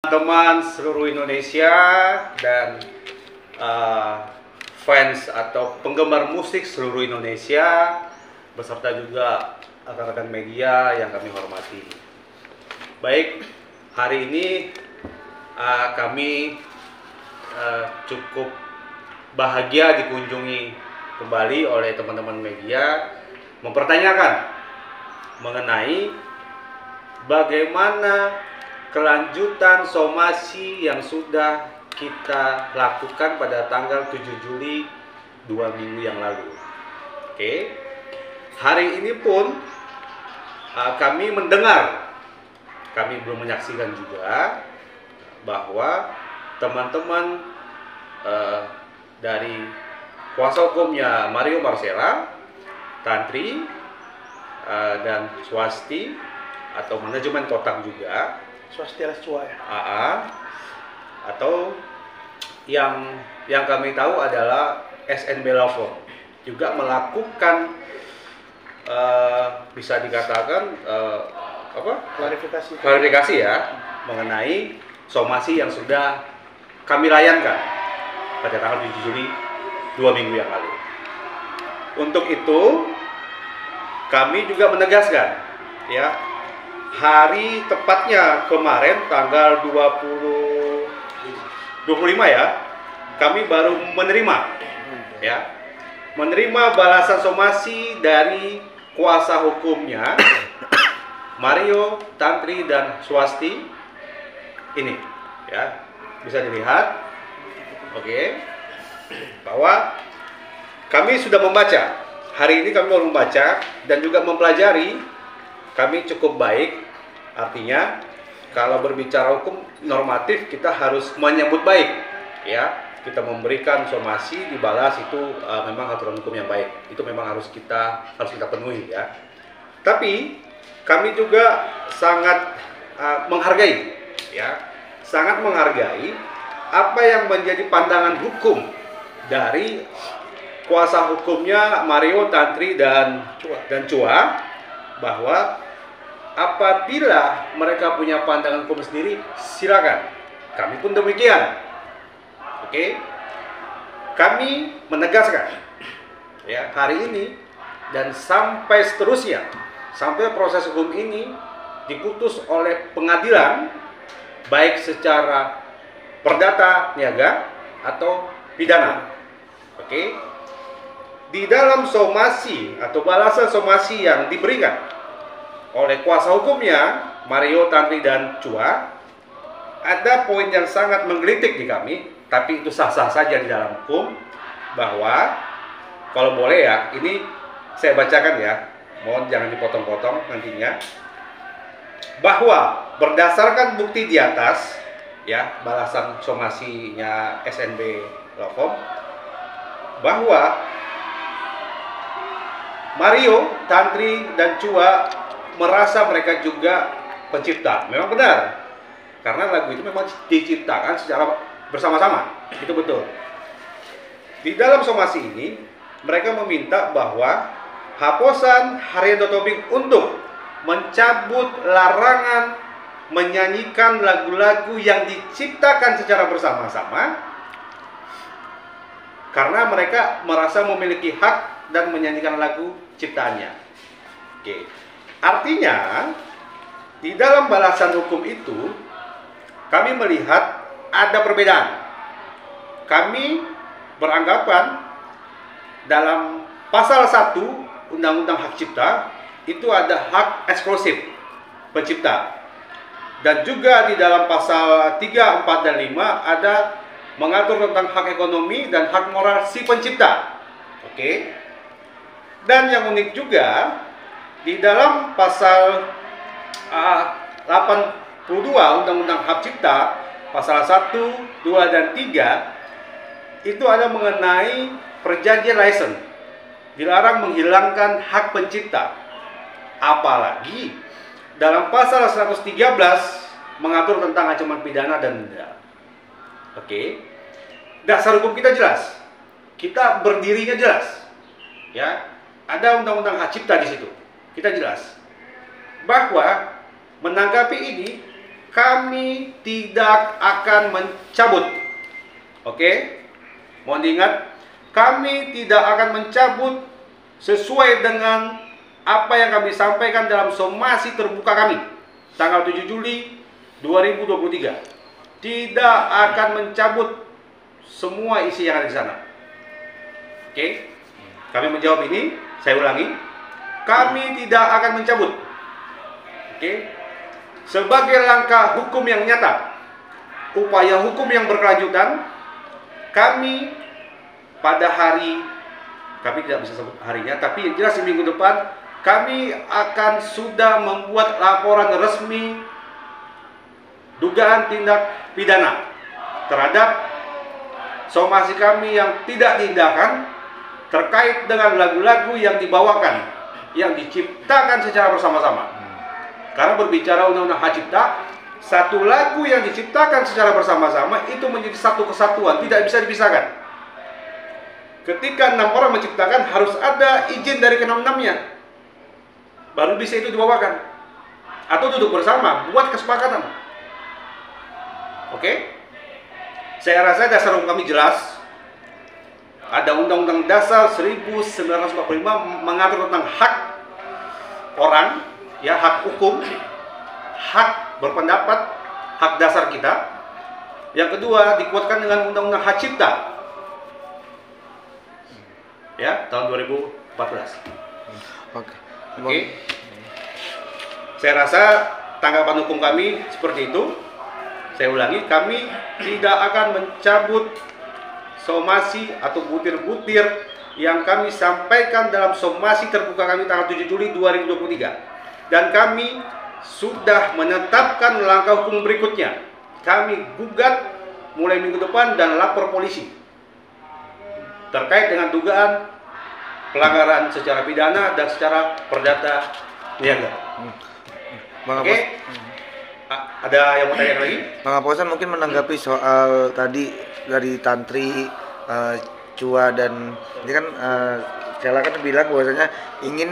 Teman seluruh Indonesia dan fans atau penggemar musik seluruh Indonesia beserta juga rekan-rekan media yang kami hormati. Baik, hari ini kami cukup bahagia dikunjungi kembali oleh teman-teman media mempertanyakan mengenai bagaimana kelanjutan somasi yang sudah kita lakukan pada tanggal 7 Juli 2 minggu yang lalu. Oke. Hari ini pun kami mendengar, kami belum menyaksikan juga bahwa teman-teman dari kuasa hukumnya Mario Marcella, Tantri dan Swasti atau manajemen kotak juga, Swasti Cua ya. Atau yang kami tahu adalah SNB Law Firm juga melakukan bisa dikatakan klarifikasi ya mengenai somasi yang sudah kami layankan pada tanggal 7 Juli 2 minggu yang lalu. Untuk itu kami juga menegaskan ya, hari tepatnya kemarin tanggal 25 ya, kami baru menerima balasan somasi dari kuasa hukumnya Mario, Tantri dan Swasti. Ini ya, bisa dilihat. Oke. Bahwa kami sudah membaca. Hari ini kami baru membaca dan juga mempelajari. Kami cukup baik. Artinya kalau berbicara hukum normatif kita harus menyambut baik ya. Kita memberikan somasi dibalas itu memang aturan hukum yang baik. Itu memang harus kita penuhi ya. Tapi kami juga sangat menghargai ya. Sangat menghargai apa yang menjadi pandangan hukum dari kuasa hukumnya Mario, Tantri dan Cua bahwa apabila mereka punya pandangan hukum sendiri, silakan. Kami pun demikian. Oke. Kami menegaskan ya, hari ini dan sampai seterusnya, sampai proses hukum ini diputus oleh pengadilan baik secara perdata niaga atau pidana. Oke. Di dalam somasi atau balasan somasi yang diberikan oleh kuasa hukumnya Mario, Tantri dan Cua, ada poin yang sangat menggelitik di kami, tapi itu sah-sah saja di dalam hukum, bahwa kalau boleh ya, ini saya bacakan ya, mohon jangan dipotong-potong nantinya, bahwa berdasarkan bukti di atas ya, balasan somasinya SNB Law Firm, bahwa Mario, Tantri dan Cua merasa mereka juga pencipta. Memang benar, karena lagu itu memang diciptakan secara bersama-sama. Itu betul. Di dalam somasi ini mereka meminta bahwa Haposan Haryanto Tobing untuk mencabut larangan menyanyikan lagu-lagu yang diciptakan secara bersama-sama, karena mereka merasa memiliki hak dan menyanyikan lagu ciptaannya. Oke. Artinya di dalam balasan hukum itu kami melihat ada perbedaan. Kami beranggapan dalam pasal 1 Undang-Undang Hak Cipta itu ada hak eksklusif pencipta. Dan juga di dalam pasal 3, 4 dan 5 ada mengatur tentang hak ekonomi dan hak moral si pencipta. Oke. Dan yang unik juga di dalam pasal 82 Undang-Undang Hak Cipta, pasal 1, 2, dan 3 itu ada mengenai perjanjian license. Dilarang menghilangkan hak pencipta. Apalagi dalam pasal 113 mengatur tentang ancaman pidana dan denda. Oke. Dasar hukum kita jelas. Kita berdirinya jelas. Ya. Ada Undang-Undang Hak Cipta di situ. Kita jelas bahwa menanggapi ini kami tidak akan mencabut. Oke? Mohon diingat, kami tidak akan mencabut sesuai dengan apa yang kami sampaikan dalam somasi terbuka kami tanggal 7 Juli 2023. Tidak akan mencabut semua isi yang ada di sana. Oke? Kami menjawab ini, saya ulangi. Kami tidak akan mencabut. Oke? Sebagai langkah hukum yang nyata, upaya hukum yang berkelanjutan, kami pada hari, kami tidak bisa sebut harinya, tapi yang jelas di minggu depan, kami akan sudah membuat laporan resmi dugaan tindak pidana terhadap somasi kami yang tidak diindahkan terkait dengan lagu-lagu yang dibawakan, yang diciptakan secara bersama-sama. Karena berbicara undang-undang hak cipta, satu lagu yang diciptakan secara bersama-sama itu menjadi satu kesatuan, tidak bisa dipisahkan. Ketika 6 orang menciptakan, harus ada izin dari ke-6-6-nya, baru bisa itu dibawakan. Atau duduk bersama, buat kesepakatan. Oke? Saya rasa dasar hukum kami jelas. Ada Undang-Undang Dasar 1945 mengatur tentang hak orang, ya, hak hukum, hak berpendapat, hak dasar kita. Yang kedua dikuatkan dengan Undang-Undang Hak Cipta, ya, tahun 2014. Oke. Saya rasa tanggapan hukum kami seperti itu. Saya ulangi, kami tidak akan mencabut somasi atau butir-butir yang kami sampaikan dalam somasi terbuka kami tanggal 7 Juli 2023. Dan kami sudah menetapkan langkah hukum berikutnya. Kami gugat mulai minggu depan dan lapor polisi terkait dengan dugaan pelanggaran secara pidana dan secara perdata niaga. Oke? Ada yang mau tanya lagi? Bang Aposan mungkin menanggapi soal tadi dari Tantri, Cua dan ini kan Cela kan bilang bahwasanya ingin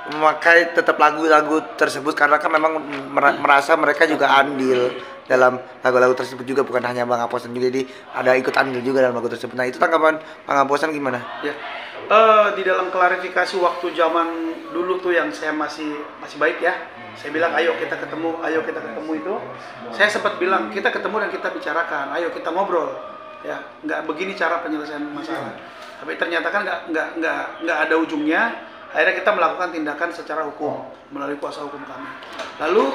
memakai tetap lagu-lagu tersebut karena kan memang merasa mereka juga andil dalam lagu-lagu tersebut juga, bukan hanya Bang Aposan juga, jadi ada ikut andil juga dalam lagu tersebut. Nah, itu tanggapan Bang Aposan gimana? Ya. Di dalam klarifikasi waktu zaman dulu tuh yang saya masih baik ya, saya bilang ayo kita ketemu itu, saya sempat bilang kita ketemu dan kita bicarakan, ayo kita ngobrol, ya, nggak begini cara penyelesaian masalah. Tapi ternyata kan nggak ada ujungnya. Akhirnya kita melakukan tindakan secara hukum melalui kuasa hukum kami. Lalu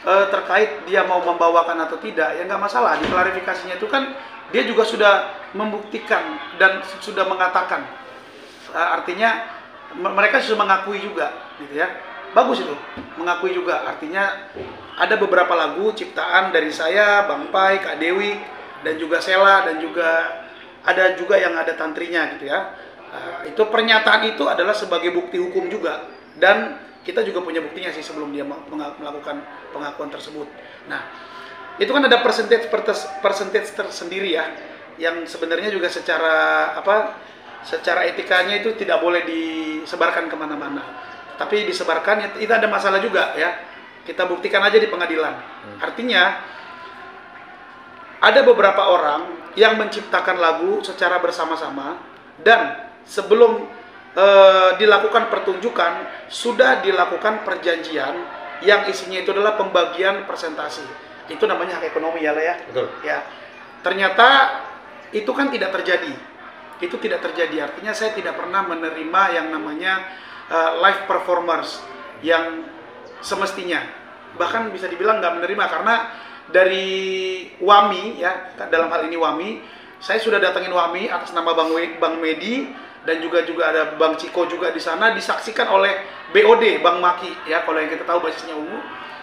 terkait dia mau membawakan atau tidak, ya nggak masalah. Di klarifikasinya itu kan dia juga sudah membuktikan dan sudah mengatakan. Artinya mereka sudah mengakui juga, gitu ya. Bagus itu, mengakui juga. Artinya ada beberapa lagu ciptaan dari saya, Bang Pai, Kak Dewi, dan juga Sela, dan juga ada juga yang ada tantrinya, gitu ya. Itu pernyataan itu adalah sebagai bukti hukum juga, dan kita juga punya buktinya sih sebelum dia melakukan pengakuan tersebut. Nah, itu kan ada persentage tersendiri ya, yang sebenarnya juga secara etikanya itu tidak boleh disebarkan kemana-mana. Tapi disebarkan itu ada masalah juga ya. Kita buktikan aja di pengadilan. Artinya ada beberapa orang yang menciptakan lagu secara bersama-sama dan sebelum dilakukan pertunjukan sudah dilakukan perjanjian yang isinya itu adalah pembagian persentase. Itu namanya hak ekonomi ya, lah ya. Betul. Ya. Ternyata itu kan tidak terjadi. Itu tidak terjadi. Artinya saya tidak pernah menerima yang namanya live performers yang semestinya. Bahkan bisa dibilang nggak menerima karena dari WAMI ya, dalam hal ini WAMI, saya sudah datangin WAMI atas nama Bang Medi dan juga ada Bang Ciko juga di sana, disaksikan oleh BOD Bang Maki ya, kalau yang kita tahu basisnya ungu.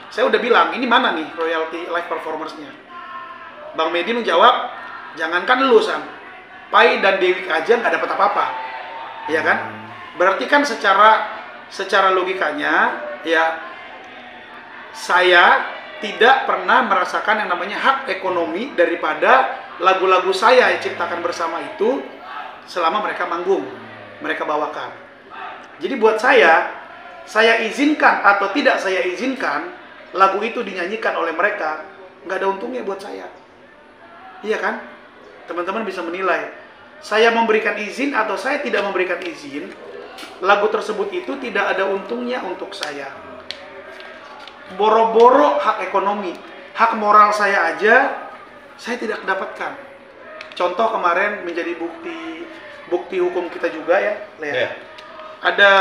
Saya udah bilang, ini mana nih royalti live performersnya? Bang Medi menjawab, jangankan lu Sam, Pai dan Dewi aja nggak dapat apa-apa, ya kan? Berarti kan secara logikanya ya, saya tidak pernah merasakan yang namanya hak ekonomi daripada lagu-lagu saya yang ciptakan bersama itu selama mereka manggung, mereka bawakan. Jadi buat saya izinkan atau tidak saya izinkan, lagu itu dinyanyikan oleh mereka, nggak ada untungnya buat saya. Iya kan? Teman-teman bisa menilai. Saya memberikan izin atau saya tidak memberikan izin, lagu tersebut itu tidak ada untungnya untuk saya. Boro-boro hak ekonomi, hak moral saya aja, saya tidak dapatkan. Contoh kemarin menjadi bukti hukum kita juga ya, Yeah. Ada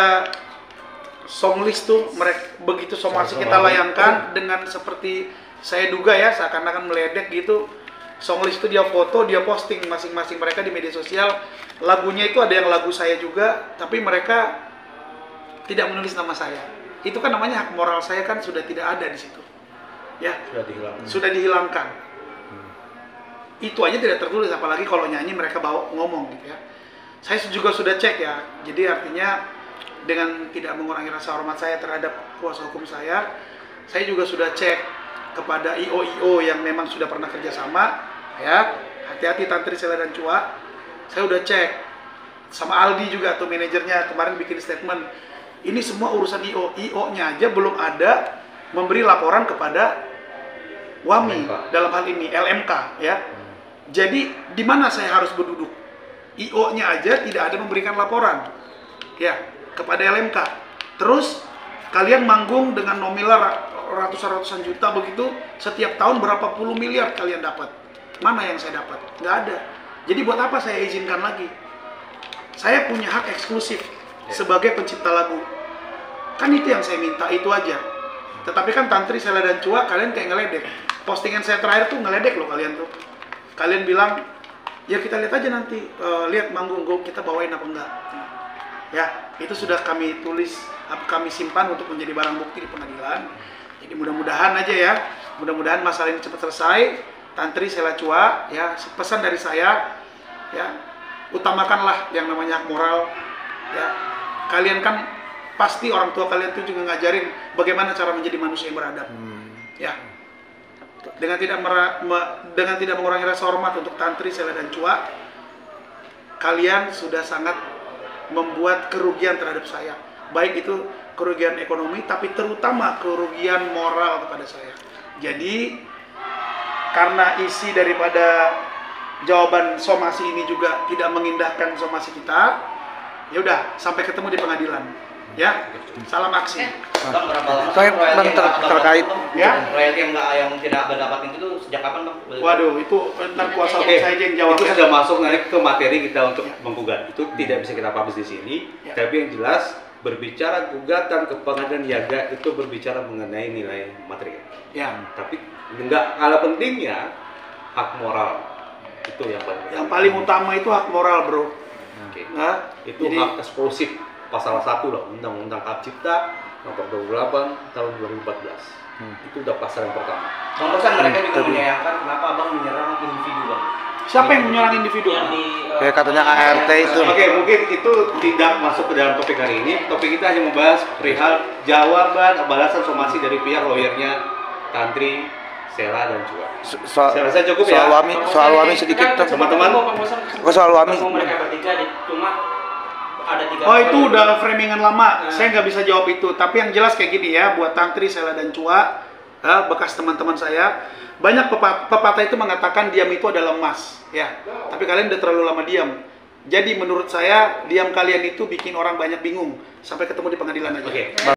song list tuh, mereka begitu somasi kita layangkan dengan seperti saya duga ya, seakan-akan meledek gitu. Song list itu dia foto, dia posting masing-masing mereka di media sosial. Lagunya itu ada yang lagu saya juga, tapi mereka tidak menulis nama saya. Itu kan namanya hak moral saya kan sudah tidak ada di situ. Ya, sudah dihilangkan. Itu aja tidak tertulis, apalagi kalau nyanyi mereka bawa ngomong gitu ya. Saya juga sudah cek ya. Jadi artinya dengan tidak mengurangi rasa hormat saya terhadap kuasa hukum saya juga sudah cek kepada IO yang memang sudah pernah kerjasama ya, hati-hati Tantri, Sela dan Cua. Saya udah cek sama Aldi juga tuh manajernya kemarin bikin statement, ini semua urusan IO-nya aja belum ada memberi laporan kepada WAMI LMK. Dalam hal ini LMK ya. Jadi di mana saya harus berduduk? IO-nya aja tidak ada memberikan laporan ya kepada LMK. Terus kalian manggung dengan nominal ratusan juta begitu, setiap tahun berapa puluh miliar kalian dapat. Mana yang saya dapat? Nggak ada. Jadi buat apa saya izinkan lagi? Saya punya hak eksklusif sebagai pencipta lagu. Kan itu yang saya minta, itu aja. Tetapi kan Tantri, Sela dan Cua kalian kayak ngeledek. Postingan saya terakhir tuh ngeledek loh kalian tuh. Kalian bilang, ya kita lihat aja nanti, lihat manggung kita bawain apa enggak. Ya, itu sudah kami tulis, kami simpan untuk menjadi barang bukti di pengadilan. Jadi mudah-mudahan aja ya, mudah-mudahan masalah ini cepat selesai. Tantri, Sela, Cua, ya pesan dari saya, ya utamakanlah yang namanya hak moral. Ya, kalian kan pasti orang tua kalian tuh juga ngajarin bagaimana cara menjadi manusia yang beradab. Ya, dengan tidak mengurangi rasa hormat untuk Tantri, Sela dan Cua, kalian sudah sangat membuat kerugian terhadap saya. Baik itu kerugian ekonomi, tapi terutama kerugian moral kepada saya. Jadi karena isi daripada jawaban somasi ini juga tidak mengindahkan somasi kita, ya udah sampai ketemu di pengadilan. Ya, salam aksi. Bang, berapa lama Saya terkait ya royalti yang tidak berdapat itu sejak kapan, Bang? Waduh, itu tentang kuasa hukum saya aja yang jawab. Itu sudah masuk nanti ke materi kita untuk menggugat. Itu tidak bisa kita publish di sini. Tapi yang jelas berbicara gugatan ke pengadilan Niaga itu berbicara mengenai nilai material. Ya. Tapi enggak kalah pentingnya hak moral. Itu yang paling. Yang paling utama itu hak moral, bro. Oke. Nah, Itu jadi, hak eksklusif pasal 1 loh, Undang-Undang Hak Cipta nomor 28 tahun 2014. Itu udah pasal yang pertama. Bang, pesan mereka juga menyayangkan kenapa Abang menyerang individu, Bang. siapa yang menyerang individu? Yang di kayak katanya ART itu. Oke, mungkin itu tidak masuk ke dalam topik hari ini. Topik kita hanya membahas perihal jawaban balasan somasi dari pihak lawyernya Tantri, Sela dan Cua. Saya rasa cukup ya. Soal Wami sedikit tuh. Teman-teman. Soal Wami. mereka bertiga cuma ada 3. Oh, itu udah framingan lama. Saya nggak bisa jawab itu. Tapi yang jelas kayak gini ya, buat Tantri, Sela dan Cua, bekas teman-teman saya, banyak pepatah itu mengatakan diam itu adalah emas. Ya, tapi kalian udah terlalu lama diam. Jadi menurut saya diam kalian itu bikin orang banyak bingung. Sampai ketemu di pengadilan aja. Oke.